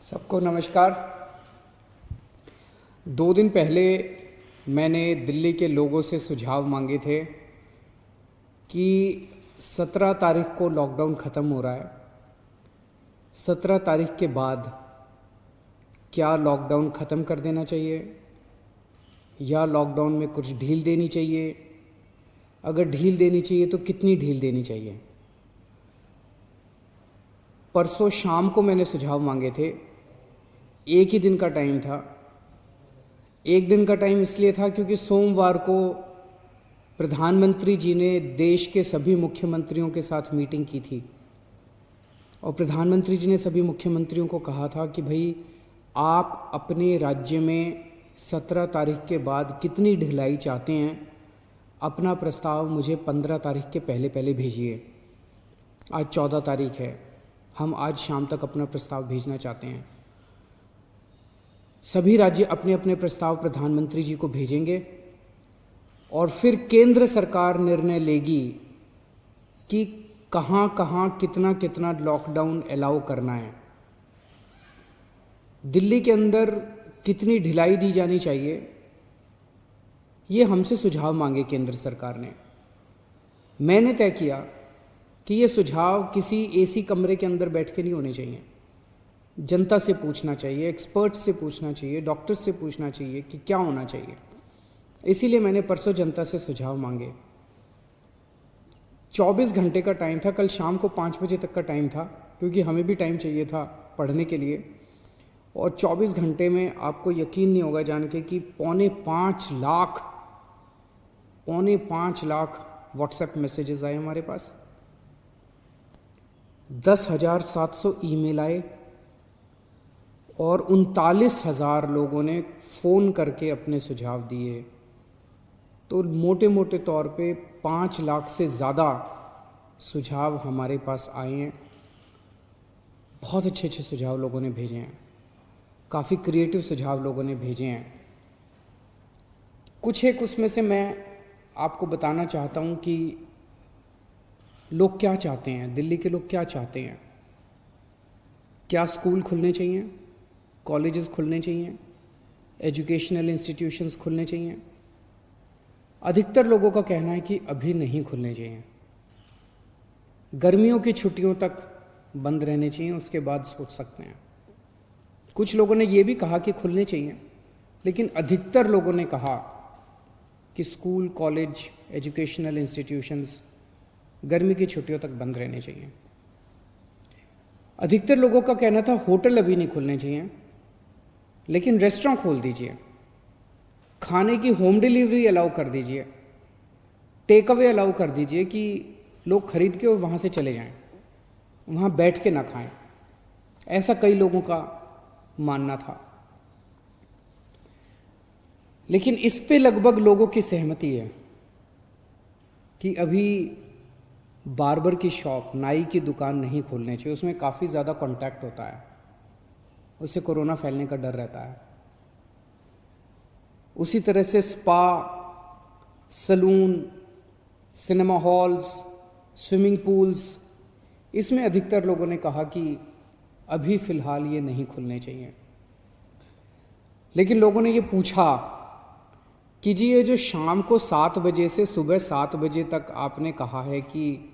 सबको नमस्कार। 2 दिन पहले मैंने दिल्ली के लोगों से सुझाव मांगे थे कि 17 तारीख को लॉकडाउन ख़त्म हो रहा है। 17 तारीख के बाद क्या लॉकडाउन ख़त्म कर देना चाहिए या लॉकडाउन में कुछ ढील देनी चाहिए? अगर ढील देनी चाहिए तो कितनी ढील देनी चाहिए? परसों शाम को मैंने सुझाव मांगे थे। एक ही दिन का टाइम था। एक दिन का टाइम इसलिए था क्योंकि सोमवार को प्रधानमंत्री जी ने देश के सभी मुख्यमंत्रियों के साथ मीटिंग की थी और प्रधानमंत्री जी ने सभी मुख्यमंत्रियों को कहा था कि भाई आप अपने राज्य में 17 तारीख के बाद कितनी ढिलाई चाहते हैं, अपना प्रस्ताव मुझे 15 तारीख के पहले पहले भेजिए। आज 14 तारीख है, हम आज शाम तक अपना प्रस्ताव भेजना चाहते हैं। सभी राज्य अपने अपने प्रस्ताव प्रधानमंत्री जी को भेजेंगे और फिर केंद्र सरकार निर्णय लेगी कि कहाँ कहाँ कितना कितना लॉकडाउन अलाउ करना है, दिल्ली के अंदर कितनी ढिलाई दी जानी चाहिए। ये हमसे सुझाव मांगे केंद्र सरकार ने। मैंने तय किया कि ये सुझाव किसी एसी कमरे के अंदर बैठ के नहीं होने चाहिए। जनता से पूछना चाहिए, एक्सपर्ट से पूछना चाहिए, डॉक्टर से पूछना चाहिए कि क्या होना चाहिए। इसीलिए मैंने परसों जनता से सुझाव मांगे। 24 घंटे का टाइम था, कल शाम को 5 बजे तक का टाइम था क्योंकि हमें भी टाइम चाहिए था पढ़ने के लिए। और 24 घंटे में आपको यकीन नहीं होगा जान के कि पौने 5 लाख व्हाट्सएप मैसेजेस आए हमारे पास, 10,700 ईमेल आए और 39,000 लोगों ने फ़ोन करके अपने सुझाव दिए। तो मोटे मोटे तौर पे 5 लाख से ज़्यादा सुझाव हमारे पास आए हैं। बहुत अच्छे अच्छे सुझाव लोगों ने भेजे हैं, काफ़ी क्रिएटिव सुझाव लोगों ने भेजे हैं। कुछ एक उसमें से मैं आपको बताना चाहता हूँ कि लोग क्या चाहते हैं, दिल्ली के लोग क्या चाहते हैं। क्या स्कूल खुलने चाहिए, कॉलेजेस खुलने चाहिए, एजुकेशनल इंस्टीट्यूशंस खुलने चाहिए? अधिकतर लोगों का कहना है कि अभी नहीं खुलने चाहिए, गर्मियों की छुट्टियों तक बंद रहने चाहिए, उसके बाद सोच सकते हैं। कुछ लोगों ने ये भी कहा कि खुलने चाहिए, लेकिन अधिकतर लोगों ने कहा कि स्कूल, कॉलेज, एजुकेशनल इंस्टीट्यूशंस गर्मी की छुट्टियों तक बंद रहने चाहिए। अधिकतर लोगों का कहना था होटल अभी नहीं खुलने चाहिए, लेकिन रेस्टोरेंट खोल दीजिए, खाने की होम डिलीवरी अलाउ कर दीजिए, टेक अवे अलाउ कर दीजिए कि लोग खरीद के और वहाँ से चले जाएं, वहाँ बैठ के ना खाएं। ऐसा कई लोगों का मानना था। लेकिन इस पे लगभग लोगों की सहमति है कि अभी बार्बर की शॉप, नाई की दुकान नहीं खोलने चाहिए, उसमें काफ़ी ज़्यादा कांटेक्ट होता है, उससे कोरोना फैलने का डर रहता है। उसी तरह से spa, salon, cinema halls, swimming pools, इसमें अधिकतर लोगों ने कहा कि अभी फ़िलहाल ये नहीं खुलने चाहिए। लेकिन लोगों ने ये पूछा कि जी ये जो शाम को 7 बजे से सुबह 7 बजे तक आपने कहा है कि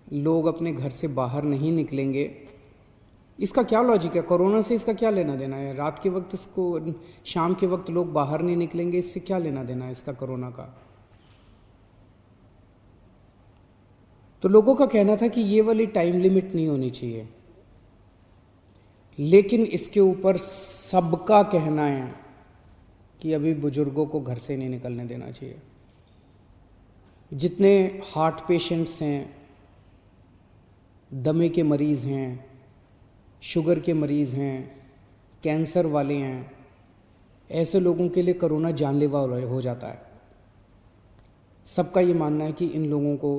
लोग अपने घर से बाहर नहीं निकलेंगे, इसका क्या लॉजिक है? कोरोना से इसका क्या लेना देना है? रात के वक्त इसको, शाम के वक्त लोग बाहर नहीं निकलेंगे, इससे क्या लेना देना है इसका कोरोना का? तो लोगों का कहना था कि ये वाली टाइम लिमिट नहीं होनी चाहिए। लेकिन इसके ऊपर सबका कहना है कि अभी बुजुर्गों को घर से नहीं निकलने देना चाहिए। जितने हार्ट पेशेंट्स हैं, दमे के मरीज़ हैं, शुगर के मरीज़ हैं, कैंसर वाले हैं, ऐसे लोगों के लिए कोरोना जानलेवा हो जाता है। सबका ये मानना है कि इन लोगों को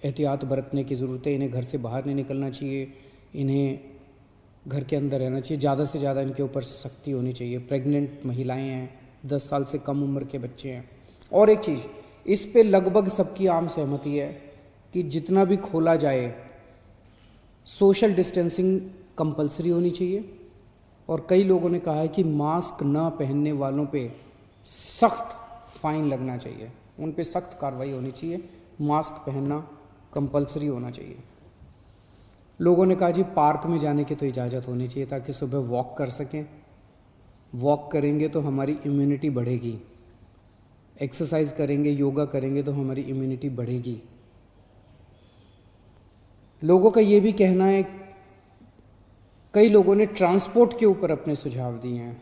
एहतियात बरतने की ज़रूरत है, इन्हें घर से बाहर नहीं निकलना चाहिए, इन्हें घर के अंदर रहना चाहिए, ज़्यादा से ज़्यादा इनके ऊपर सख्ती होनी चाहिए। प्रेग्नेंट महिलाएं हैं, 10 साल से कम उम्र के बच्चे हैं। और एक चीज़, इस पे लगभग सबकी आम सहमति है कि जितना भी खोला जाए सोशल डिस्टेंसिंग कंपलसरी होनी चाहिए, और कई लोगों ने कहा है कि मास्क न पहनने वालों पे सख्त फाइन लगना चाहिए, उन पे सख्त कार्रवाई होनी चाहिए, मास्क पहनना कंपलसरी होना चाहिए। लोगों ने कहा जी पार्क में जाने की तो इजाज़त होनी चाहिए ताकि सुबह वॉक कर सकें, वॉक करेंगे तो हमारी इम्यूनिटी बढ़ेगी, एक्सरसाइज करेंगे, योगा करेंगे तो हमारी इम्यूनिटी बढ़ेगी। लोगों का ये भी कहना है, कई लोगों ने ट्रांसपोर्ट के ऊपर अपने सुझाव दिए हैं।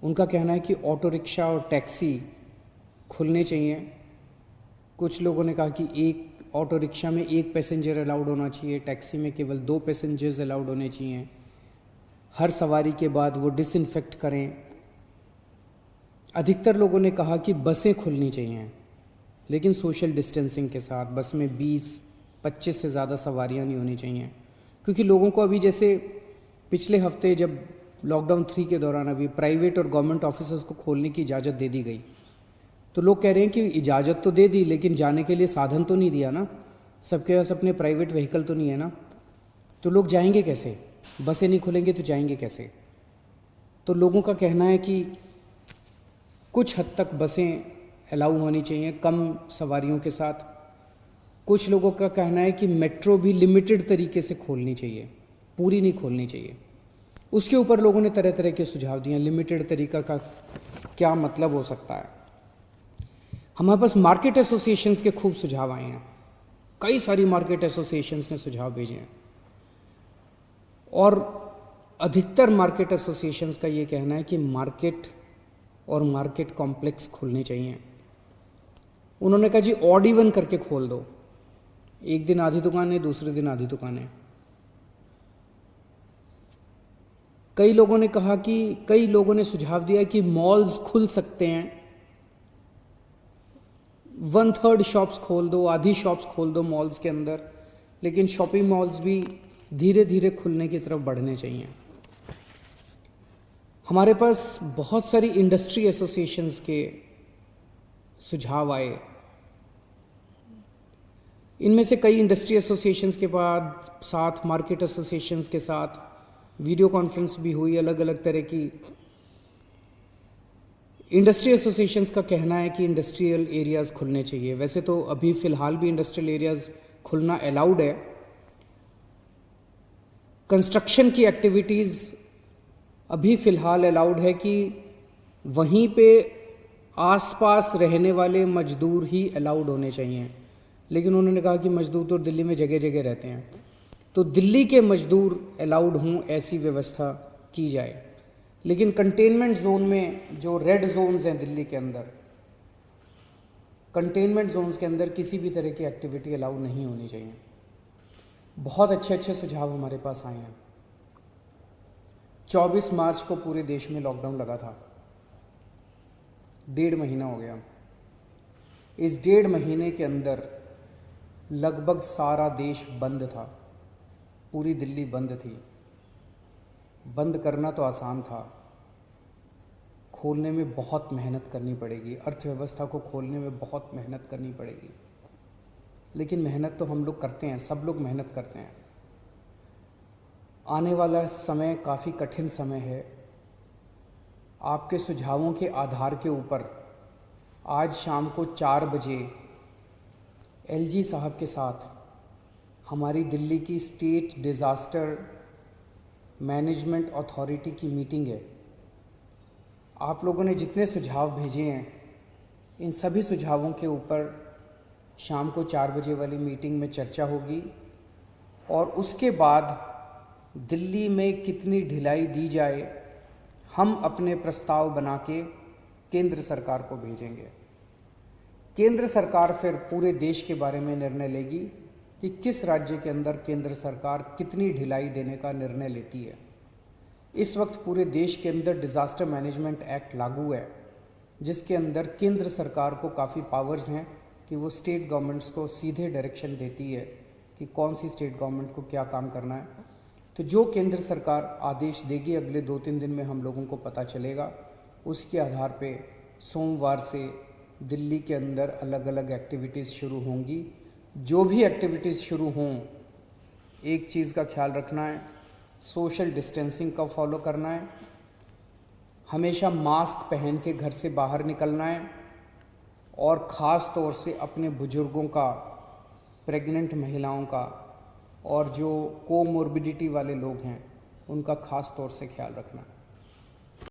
उनका कहना है कि ऑटो रिक्शा और टैक्सी खुलने चाहिए। कुछ लोगों ने कहा कि एक ऑटो रिक्शा में 1 पैसेंजर अलाउड होना चाहिए, टैक्सी में केवल 2 पैसेंजर्स अलाउड होने चाहिए, हर सवारी के बाद वो डिसइंफेक्ट करें। अधिकतर लोगों ने कहा कि बसें खुलनी चाहिए, लेकिन सोशल डिस्टेंसिंग के साथ। बस में 20-25 से ज़्यादा सवारियां नहीं होनी चाहिए, क्योंकि लोगों को अभी जैसे पिछले हफ्ते जब लॉकडाउन 3 के दौरान अभी प्राइवेट और गवर्नमेंट ऑफिसर्स को खोलने की इजाज़त दे दी गई, तो लोग कह रहे हैं कि इजाज़त तो दे दी लेकिन जाने के लिए साधन तो नहीं दिया ना, सबके पास अपने प्राइवेट व्हीकल तो नहीं है ना, तो लोग जाएंगे कैसे? बसें नहीं खुलेंगे तो जाएंगे कैसे? तो लोगों का कहना है कि कुछ हद तक बसें अलाउ होनी चाहिए कम सवारियों के साथ। कुछ लोगों का कहना है कि मेट्रो भी लिमिटेड तरीके से खोलनी चाहिए, पूरी नहीं खोलनी चाहिए। उसके ऊपर लोगों ने तरह तरह के सुझाव दिए। लिमिटेड तरीका का क्या मतलब हो सकता है? हमारे पास मार्केट एसोसिएशंस के खूब सुझाव आए हैं, कई सारी मार्केट एसोसिएशंस ने सुझाव भेजे हैं, और अधिकतर मार्केट एसोसिएशंस का ये कहना है कि मार्केट और मार्केट कॉम्प्लेक्स खुलने चाहिए। उन्होंने कहा जी ऑड इवन करके खोल दो, एक दिन आधी दुकानें, दूसरे दिन आधी दुकानें। कई लोगों ने कहा कि कई लोगों ने सुझाव दिया कि मॉल्स खुल सकते हैं, 1/3 शॉप्स खोल दो, आधी शॉप्स खोल दो मॉल्स के अंदर, लेकिन शॉपिंग मॉल्स भी धीरे धीरे खुलने की तरफ बढ़ने चाहिए। हमारे पास बहुत सारी इंडस्ट्री एसोसिएशंस के सुझाव आए। इनमें से कई इंडस्ट्री एसोसिएशंस के बाद साथ मार्केट एसोसिएशंस के साथ वीडियो कॉन्फ्रेंस भी हुई। अलग अलग तरह की इंडस्ट्री एसोसिएशंस का कहना है कि इंडस्ट्रियल एरियाज़ खुलने चाहिए। वैसे तो अभी फ़िलहाल भी इंडस्ट्रियल एरियाज़ खुलना अलाउड है। कंस्ट्रक्शन की एक्टिविटीज़ अभी फ़िलहाल अलाउड है कि वहीं पे आसपास रहने वाले मजदूर ही अलाउड होने चाहिए, लेकिन उन्होंने कहा कि मजदूर तो दिल्ली में जगह जगह रहते हैं, तो दिल्ली के मजदूर अलाउड हों ऐसी व्यवस्था की जाए। लेकिन कंटेनमेंट जोन में जो रेड जोन्स हैं दिल्ली के अंदर, कंटेनमेंट जोन्स के अंदर किसी भी तरह की एक्टिविटी अलाउ नहीं होनी चाहिए। बहुत अच्छे अच्छे सुझाव हमारे पास आए हैं। 24 मार्च को पूरे देश में लॉकडाउन लगा था, 1.5 महीना हो गया। इस 1.5 महीने के अंदर लगभग सारा देश बंद था, पूरी दिल्ली बंद थी। बंद करना तो आसान था, खोलने में बहुत मेहनत करनी पड़ेगी, अर्थव्यवस्था को खोलने में बहुत मेहनत करनी पड़ेगी। लेकिन मेहनत तो हम लोग करते हैं, सब लोग मेहनत करते हैं। आने वाला समय काफ़ी कठिन समय है। आपके सुझावों के आधार के ऊपर आज शाम को 4 बजे एलजी साहब के साथ हमारी दिल्ली की स्टेट डिज़ास्टर मैनेजमेंट अथॉरिटी की मीटिंग है। आप लोगों ने जितने सुझाव भेजे हैं, इन सभी सुझावों के ऊपर शाम को 4 बजे वाली मीटिंग में चर्चा होगी, और उसके बाद दिल्ली में कितनी ढिलाई दी जाए, हम अपने प्रस्ताव बना के केंद्र सरकार को भेजेंगे। केंद्र सरकार फिर पूरे देश के बारे में निर्णय लेगी कि किस राज्य के अंदर केंद्र सरकार कितनी ढिलाई देने का निर्णय लेती है। इस वक्त पूरे देश के अंदर डिज़ास्टर मैनेजमेंट एक्ट लागू है, जिसके अंदर केंद्र सरकार को काफ़ी पावर्स हैं कि वो स्टेट गवर्नमेंट्स को सीधे डायरेक्शन देती है कि कौन सी स्टेट गवर्नमेंट को क्या काम करना है। तो जो केंद्र सरकार आदेश देगी अगले 2-3 दिन में हम लोगों को पता चलेगा। उसके आधार पे सोमवार से दिल्ली के अंदर अलग अलग एक्टिविटीज़ शुरू होंगी। जो भी एक्टिविटीज़ शुरू हों एक चीज़ का ख्याल रखना है, सोशल डिस्टेंसिंग का फॉलो करना है, हमेशा मास्क पहन के घर से बाहर निकलना है, और ख़ास तौर से अपने बुज़ुर्गों का, प्रेग्नेंट महिलाओं का और जो कोमोर्बिडिटी वाले लोग हैं उनका ख़ास तौर से ख्याल रखना है।